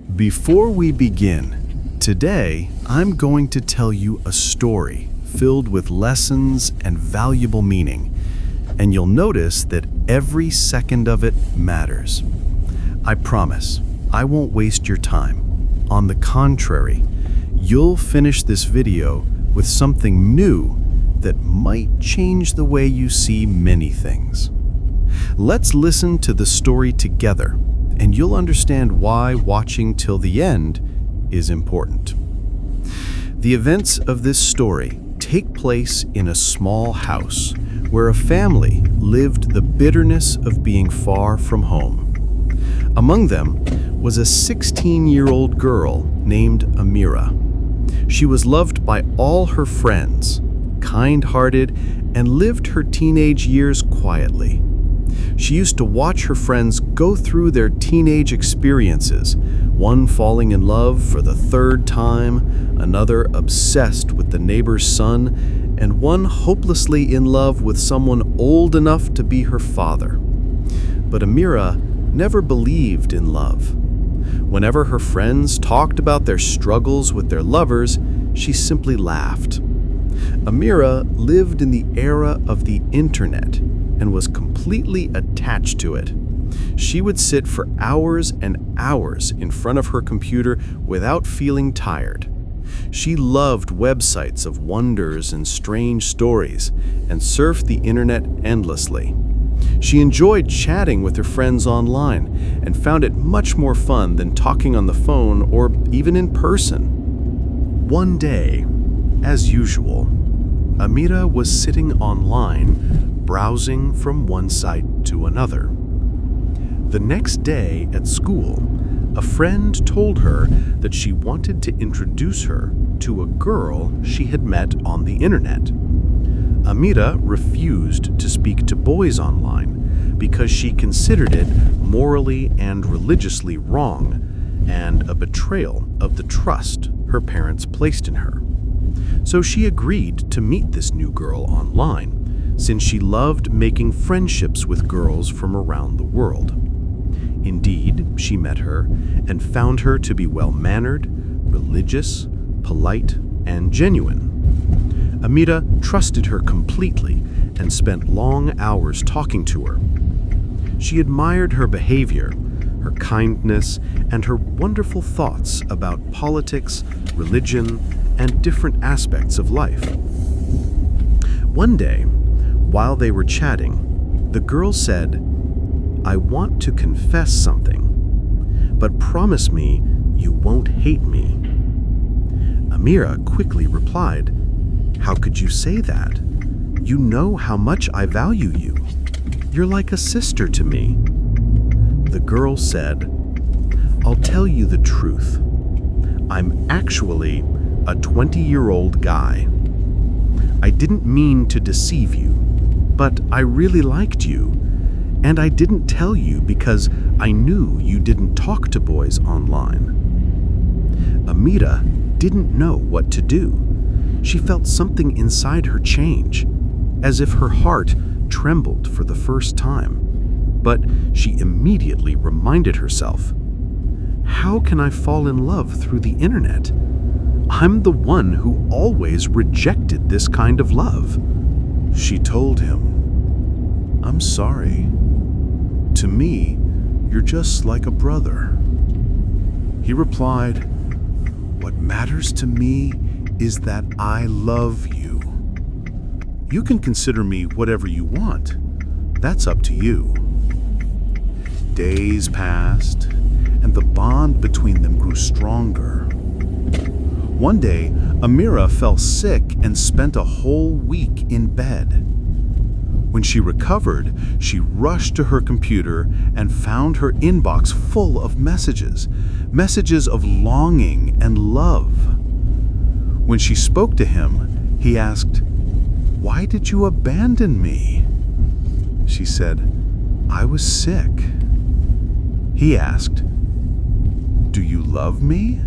Before we begin, today I'm going to tell you a story filled with lessons and valuable meaning, and you'll notice that every second of it matters. I promise, I won't waste your time. On the contrary, you'll finish this video with something new that might change the way you see many things. Let's listen to the story together, and you'll understand why watching till the end is important. The events of this story take place in a small house where a family lived the bitterness of being far from home. Among them was a 16-year-old girl named Ameerah. She was loved by all her friends, kind-hearted, and lived her teenage years quietly. She used to watch her friends go through their teenage experiences, one falling in love for the third time, another obsessed with the neighbor's son, and one hopelessly in love with someone old enough to be her father. But Ameerah never believed in love. Whenever her friends talked about their struggles with their lovers, she simply laughed. Ameerah lived in the era of the internet and was completely attached to it. She would sit for hours and hours in front of her computer without feeling tired. She loved websites of wonders and strange stories and surfed the internet endlessly. She enjoyed chatting with her friends online and found it much more fun than talking on the phone or even in person. One day, as usual, Ameerah was sitting online browsing from one site to another. The next day at school, a friend told her that she wanted to introduce her to a girl she had met on the internet. Ameerah refused to speak to boys online because she considered it morally and religiously wrong and a betrayal of the trust her parents placed in her. So she agreed to meet this new girl online, since she loved making friendships with girls from around the world. Indeed, she met her and found her to be well-mannered, religious, polite, and genuine. Ameerah trusted her completely and spent long hours talking to her. She admired her behavior, her kindness, and her wonderful thoughts about politics, religion, and different aspects of life. One day, while they were chatting, the girl said, "I want to confess something, but promise me you won't hate me." Ameerah quickly replied, "How could you say that? You know how much I value you. You're like a sister to me." The girl said, "I'll tell you the truth. I'm actually a 20-year-old guy. I didn't mean to deceive you, but I really liked you, and I didn't tell you because I knew you didn't talk to boys online." Ameerah didn't know what to do. She felt something inside her change, as if her heart trembled for the first time. But she immediately reminded herself, "How can I fall in love through the internet? I'm the one who always rejected this kind of love." She told him, "I'm sorry. To me, you're just like a brother." He replied, "What matters to me is that I love you. You can consider me whatever you want. That's up to you." Days passed, and the bond between them grew stronger. One day, Ameerah fell sick and spent a whole week in bed. When she recovered, she rushed to her computer and found her inbox full of messages of longing and love. When she spoke to him, he asked, "Why did you abandon me?" She said, "I was sick." He asked, "Do you love me?"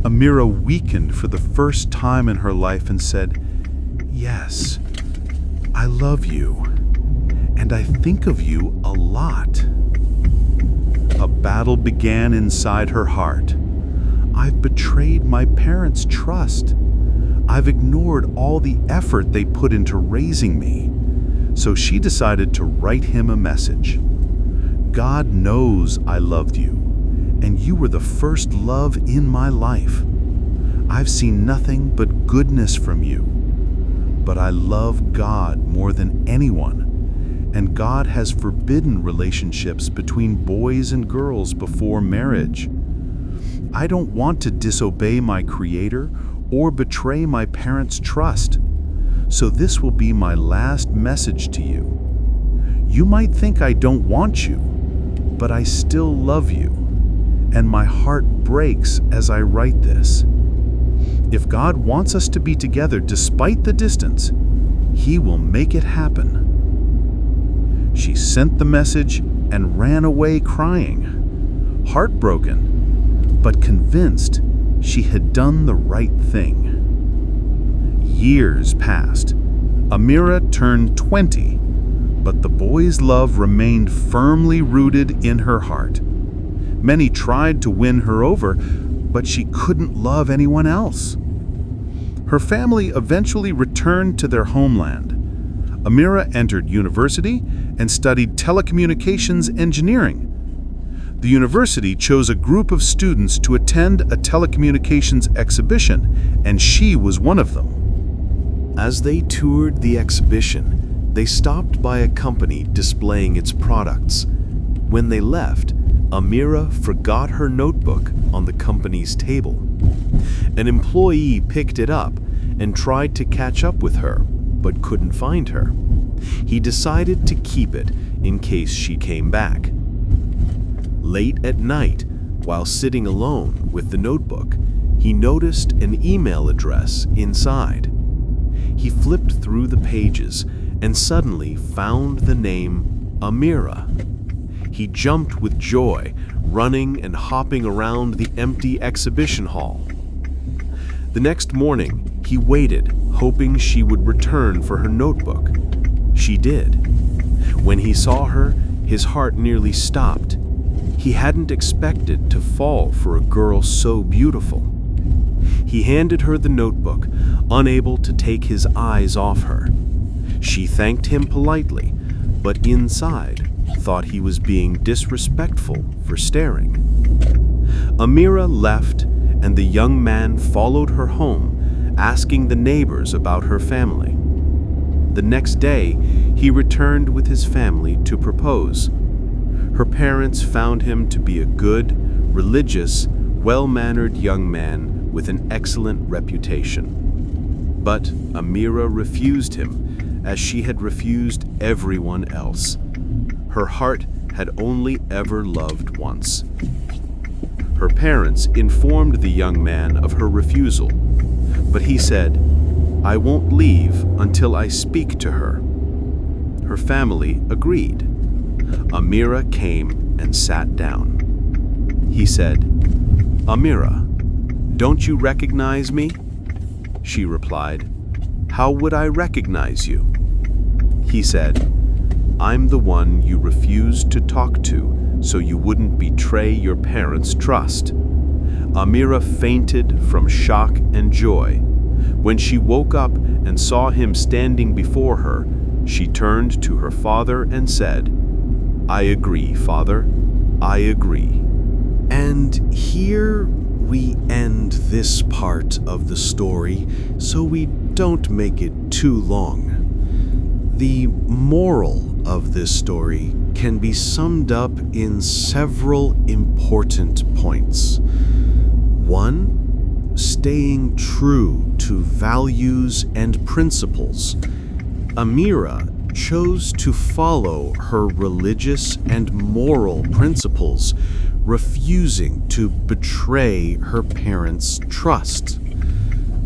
Ameerah weakened for the first time in her life and said, "Yes, I love you, and I think of you a lot." a battle began inside her heart. I've betrayed my parents' trust. I've ignored all the effort they put into raising me. So she decided to write him a message. God knows I loved you, and you were the first love in my life. I've seen nothing but goodness from you. But I love God more than anyone, and God has forbidden relationships between boys and girls before marriage. I don't want to disobey my Creator or betray my parents' trust. So this will be my last message to you. You might think I don't want you, but I still love you, and my heart breaks as I write this. If God wants us to be together despite the distance, He will make it happen. She sent the message and ran away crying, heartbroken, but convinced she had done the right thing. Years passed. Ameerah turned 20, but the boy's love remained firmly rooted in her heart. Many tried to win her over, but she couldn't love anyone else. Her family eventually returned to their homeland. Ameerah entered university and studied telecommunications engineering. The university chose a group of students to attend a telecommunications exhibition, and she was one of them. As they toured the exhibition, they stopped by a company displaying its products. When they left, Ameerah forgot her notebook on the company's table. An employee picked it up and tried to catch up with her, but couldn't find her. He decided to keep it in case she came back. Late at night, while sitting alone with the notebook, he noticed an email address inside. He flipped through the pages and suddenly found the name Ameerah. He jumped with joy, running and hopping around the empty exhibition hall. The next morning, he waited, hoping she would return for her notebook. She did. When he saw her, his heart nearly stopped. He hadn't expected to fall for a girl so beautiful. He handed her the notebook, unable to take his eyes off her. She thanked him politely, but inside thought he was being disrespectful for staring. Ameerah left, and the young man followed her home, asking the neighbors about her family. The next day, he returned with his family to propose. Her parents found him to be a good, religious, well-mannered young man with an excellent reputation. But Ameerah refused him, as she had refused everyone else. Her heart had only ever loved once. Her parents informed the young man of her refusal, but he said, "I won't leave until I speak to her." Her family agreed. Ameerah came and sat down. He said, "Ameerah, don't you recognize me?" She replied, "How would I recognize you?" He said, "I'm the one you refused to talk to so you wouldn't betray your parents' trust." Ameerah fainted from shock and joy. When she woke up and saw him standing before her, she turned to her father and said, "I agree, Father, I agree." And here we end this part of the story so we don't make it too long. The moral of this story can be summed up in several important points. 1. Staying true to values and principles. Ameerah chose to follow her religious and moral principles, refusing to betray her parents' trust.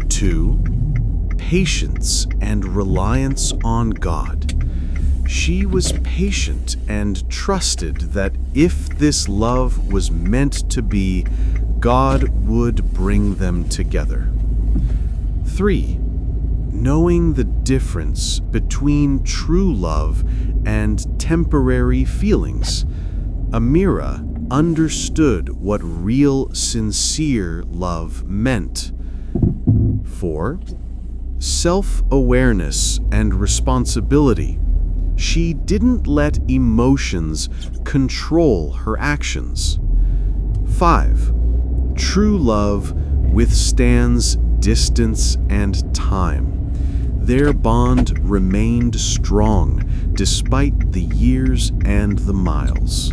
2. Patience and reliance on God. She was patient and trusted that if this love was meant to be, God would bring them together. 3. Knowing the difference between true love and temporary feelings. Ameerah understood what real, sincere love meant. 4. Self-awareness and responsibility. She didn't let emotions control her actions. 5. True love withstands distance and time. Their bond remained strong despite the years and the miles.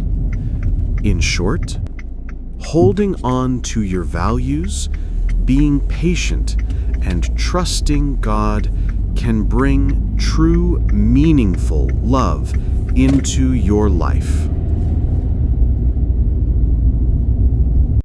In short, holding on to your values, being patient, and trusting God can bring true, meaningful love into your life.